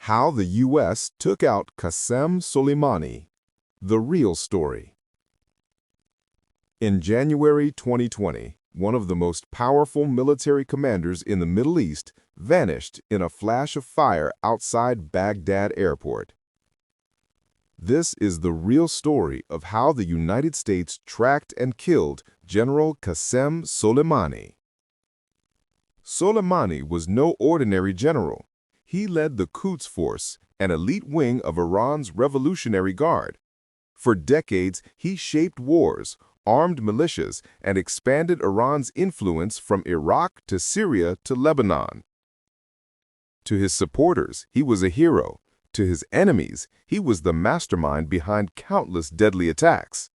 How the U.S. took out Qasem Soleimani. The real story. In January 2020, one of the most powerful military commanders in the Middle East vanished in a flash of fire outside Baghdad airport. This is the real story of how the United States tracked and killed General Qasem Soleimani. Soleimani was no ordinary general. He led the Quds Force, an elite wing of Iran's Revolutionary Guard. For decades, he shaped wars, armed militias, and expanded Iran's influence from Iraq to Syria to Lebanon. To his supporters, he was a hero. To his enemies, he was the mastermind behind countless deadly attacks.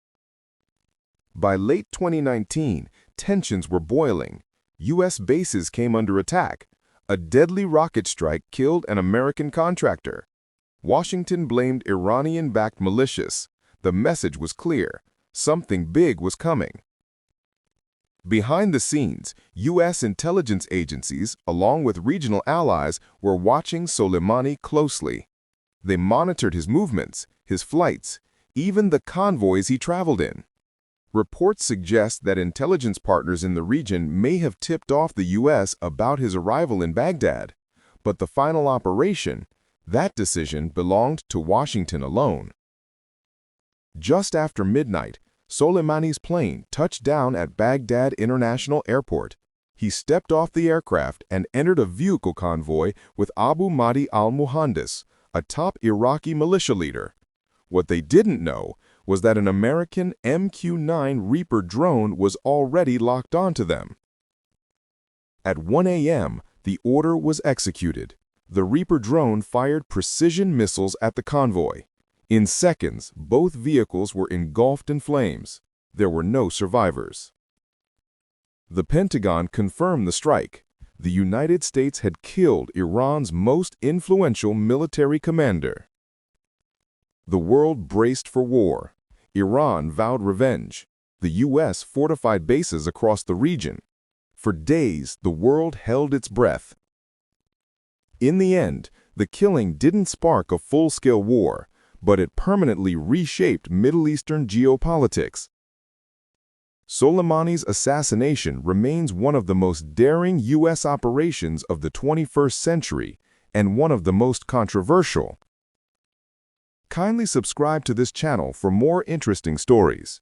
By late 2019, tensions were boiling. U.S. bases came under attack. A deadly rocket strike killed an American contractor. Washington blamed Iranian-backed militias. The message was clear. Something big was coming. Behind the scenes, U.S. intelligence agencies, along with regional allies, were watching Soleimani closely. They monitored his movements, his flights, even the convoys he traveled in. Reports suggest that intelligence partners in the region may have tipped off the U.S. about his arrival in Baghdad, but the final operation, that decision belonged to Washington alone. Just after midnight, Soleimani's plane touched down at Baghdad International Airport. He stepped off the aircraft and entered a vehicle convoy with Abu Mahdi al-Muhandis, a top Iraqi militia leader. What they didn't know was that an American MQ-9 Reaper drone was already locked onto them. At 1 a.m., the order was executed. The Reaper drone fired precision missiles at the convoy. In seconds, both vehicles were engulfed in flames. There were no survivors. The Pentagon confirmed the strike. The United States had killed Iran's most influential military commander. The world braced for war. Iran vowed revenge. The U.S. fortified bases across the region. For days, the world held its breath. In the end, the killing didn't spark a full-scale war, but it permanently reshaped Middle Eastern geopolitics. Soleimani's assassination remains one of the most daring U.S. operations of the 21st century and one of the most controversial. Kindly subscribe to this channel for more interesting stories.